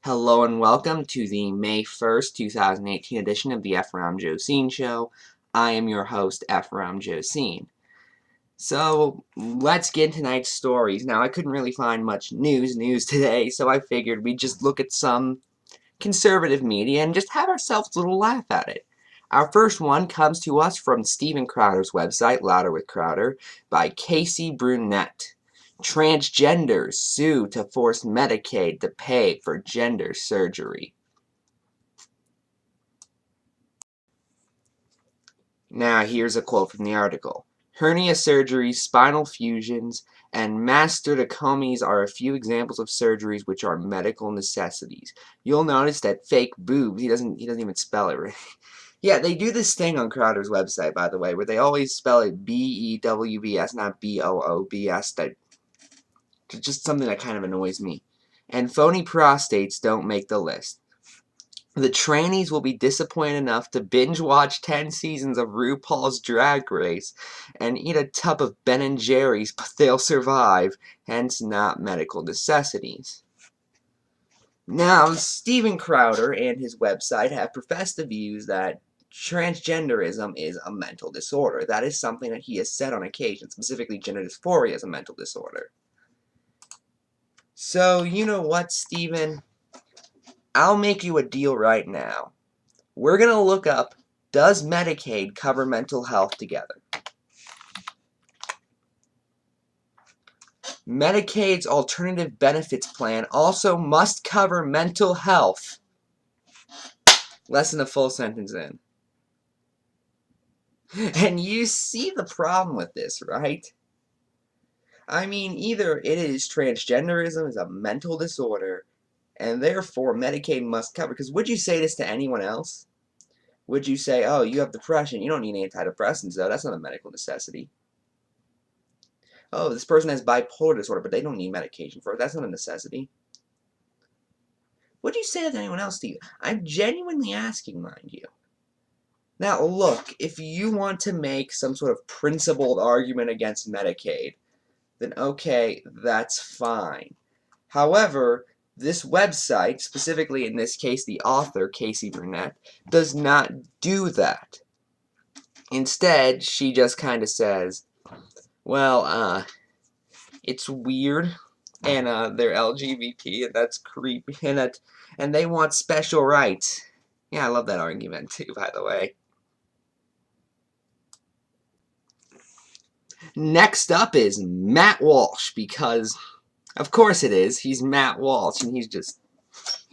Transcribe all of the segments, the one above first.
Hello and welcome to the May 1st, 2018 edition of the Ephrom Josine Show. I am your host, Ephrom Josine. So, let's get into tonight's stories. Now, I couldn't really find much news today, so I figured we'd just look at some conservative media and just have ourselves a little laugh at it. Our first one comes to us from Steven Crowder's website, Louder with Crowder, by Casey Brunette. Transgenders sue to force Medicaid to pay for gender surgery. Now, here's a quote from the article. Hernia surgeries, spinal fusions, and mastectomies are a few examples of surgeries which are medical necessities. You'll notice that fake boobs, he doesn't even spell it right. Yeah, they do this thing on Crowder's website, by the way, where they always spell it B-E-W-B-S, not B-O-O-B-S. That's just something that kind of annoys me. And phony prostates don't make the list. The trainees will be disappointed enough to binge-watch 10 seasons of RuPaul's Drag Race and eat a tub of Ben & Jerry's, but they'll survive, hence not medical necessities. Now, Steven Crowder and his website have professed the views that transgenderism is a mental disorder. That is something that he has said on occasion, specifically gender dysphoria is a mental disorder. So, you know what, Steven? I'll make you a deal right now. We're going to look up, does Medicaid cover mental health together? Medicaid's alternative benefits plan also must cover mental health. Less than a full sentence in. And you see the problem with this, right? I mean, either it is transgenderism is a mental disorder, and therefore Medicaid must cover. Because would you say this to anyone else? Would you say, oh, you have depression, you don't need antidepressants, though, that's not a medical necessity. Oh, this person has bipolar disorder, but they don't need medication for it, that's not a necessity. Would you say that to anyone else, Steve? I'm genuinely asking, mind you. Now, look, if you want to make some sort of principled argument against Medicaid, then okay, that's fine. However, this website, specifically in this case the author, Casey Brunette, does not do that. Instead, she just kind of says, well, it's weird, and they're LGBT, and that's creepy, and they want special rights. Yeah, I love that argument too, by the way. Next up is Matt Walsh, because of course it is. He's Matt Walsh, and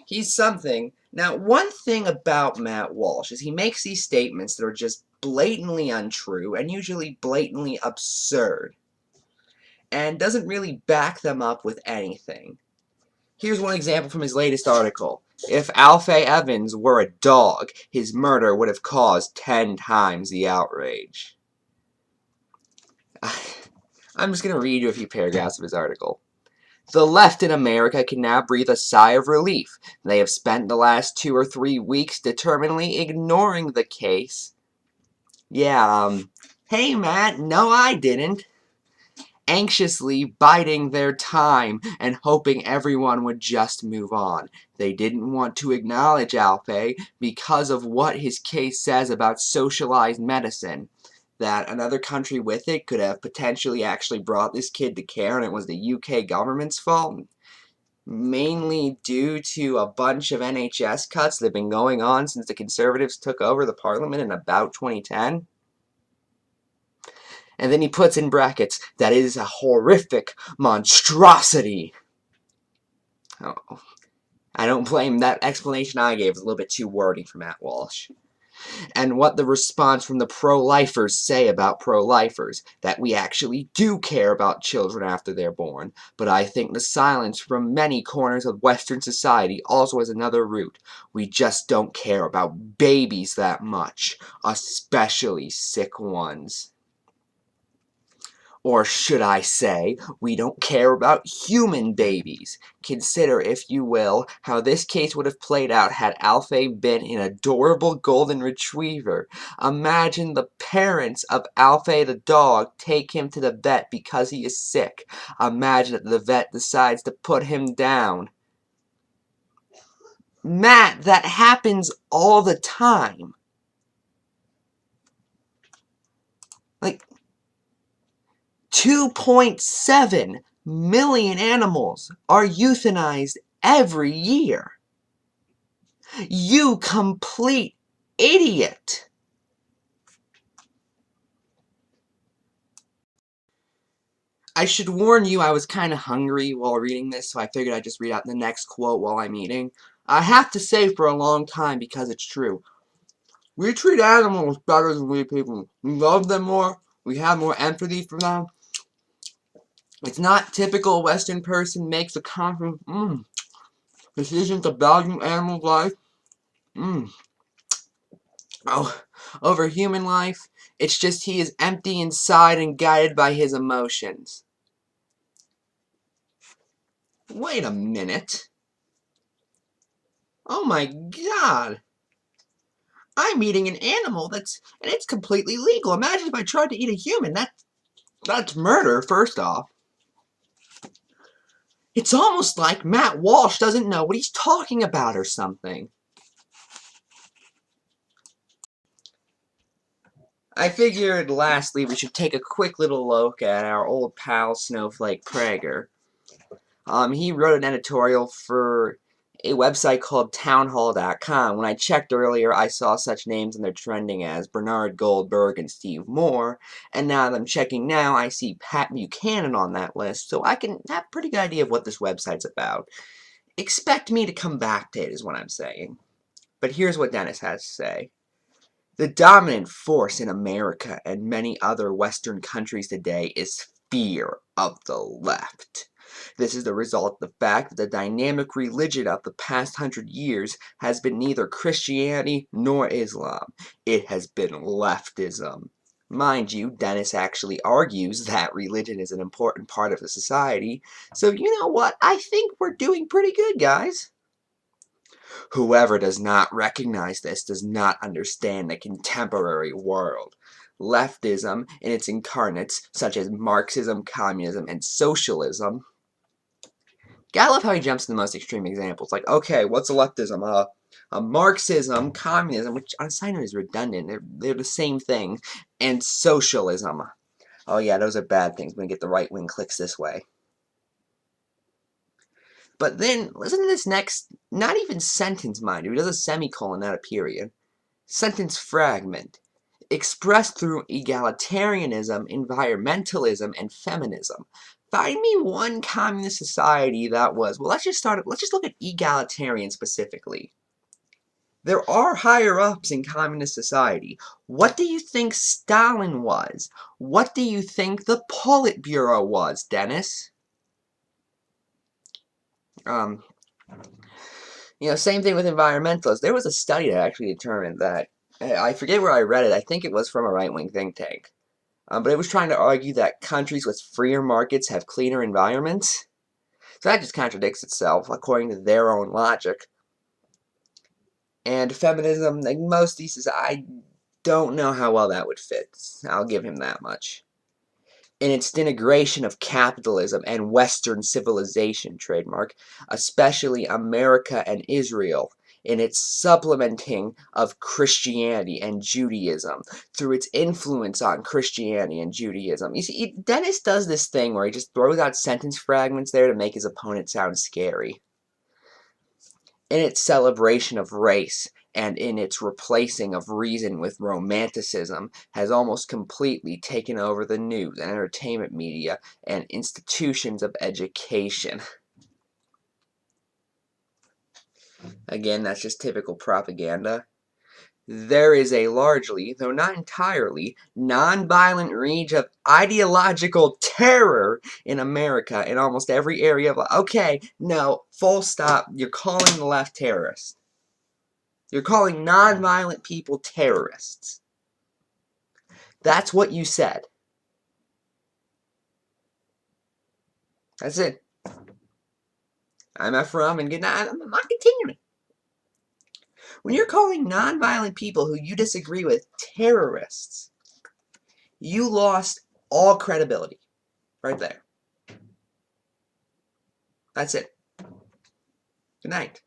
he's something. Now, one thing about Matt Walsh is he makes these statements that are just blatantly untrue and usually blatantly absurd, and doesn't really back them up with anything. Here's one example from his latest article. If Alfie Evans were a dog, his murder would have caused 10 times the outrage. I'm just going to read you a few paragraphs of his article. The left in America can now breathe a sigh of relief. They have spent the last 2 or 3 weeks determinedly ignoring the case. Yeah, hey Matt, no I didn't. Anxiously biding their time and hoping everyone would just move on. They didn't want to acknowledge Alfie because of what his case says about socialized medicine. That another country with it could have potentially actually brought this kid to care and it was the UK government's fault. Mainly due to a bunch of NHS cuts that have been going on since the Conservatives took over the Parliament in about 2010. And then he puts in brackets, that is a horrific monstrosity. Oh, I don't blame that explanation I gave. It was a little bit too wordy for Matt Walsh. And what the response from the pro-lifers say about pro-lifers, that we actually do care about children after they're born. But I think the silence from many corners of Western society also has another root. We just don't care about babies that much, especially sick ones. Or should I say, we don't care about human babies. Consider, if you will, how this case would have played out had Alfie been an adorable golden retriever. Imagine the parents of Alfie the dog take him to the vet because he is sick. Imagine that the vet decides to put him down. Matt, that happens all the time. Like, 2.7 million animals are euthanized every year. You complete idiot. I should warn you, I was kind of hungry while reading this, so I figured I'd just read out the next quote while I'm eating. I have to say for a long time because it's true. We treat animals better than we people. We love them more. We have more empathy for them. It's not typical Western person makes a conscious decision to value animal life. Oh, over human life. It's just he is empty inside and guided by his emotions. Wait a minute. Oh my god. I'm eating an animal and it's completely legal. Imagine if I tried to eat a human. That's murder, first off. It's almost like Matt Walsh doesn't know what he's talking about or something. I figured, lastly, we should take a quick little look at our old pal Snowflake Prager. He wrote an editorial for a website called townhall.com. When I checked earlier, I saw such names in there trending as Bernard Goldberg and Steve Moore, and now that I'm checking now, I see Pat Buchanan on that list, so I can have a pretty good idea of what this website's about. Expect me to come back to it, is what I'm saying. But here's what Dennis has to say. The dominant force in America and many other Western countries today is fear of the left. This is the result of the fact that the dynamic religion of the past 100 years has been neither Christianity nor Islam. It has been leftism. Mind you, Dennis actually argues that religion is an important part of the society, so you know what? I think we're doing pretty good, guys. Whoever does not recognize this does not understand the contemporary world. Leftism, in its incarnates, such as Marxism, communism, and socialism. Gotta love how he jumps to the most extreme examples. Like, okay, what's a leftism? Marxism, communism, which on a side note is redundant. They're the same thing. And socialism. Oh yeah, those are bad things. I'm gonna get the right wing clicks this way. But then, listen to this next, not even sentence, mind you. He does a semicolon, not a period. Sentence fragment. Expressed through egalitarianism, environmentalism, and feminism. Find me one communist society that was, well, let's just look at egalitarian specifically. There are higher-ups in communist society. What do you think Stalin was? What do you think the Politburo was, Dennis? Same thing with environmentalists. There was a study that actually determined that, I forget where I read it, I think it was from a right-wing think tank, but it was trying to argue that countries with freer markets have cleaner environments. So that just contradicts itself, according to their own logic. And feminism, like most theses, I don't know how well that would fit. I'll give him that much. In its denigration of capitalism and Western civilization, trademark, especially America and Israel, in its supplementing of Christianity and Judaism, through its influence on Christianity and Judaism. You see, Dennis does this thing where he just throws out sentence fragments there to make his opponent sound scary. In its celebration of race, and in its replacing of reason with romanticism, has almost completely taken over the news and entertainment media and institutions of education. Again, that's just typical propaganda. There is a largely, though not entirely, non-violent range of ideological terror in America in almost every area of life. Okay, no, full stop. You're calling the left terrorists. You're calling non-violent people terrorists. That's what you said. That's it. I'm Ephrom, and good night. I'm not continuing. When you're calling non-violent people who you disagree with terrorists, you lost all credibility. Right there. That's it. Good night.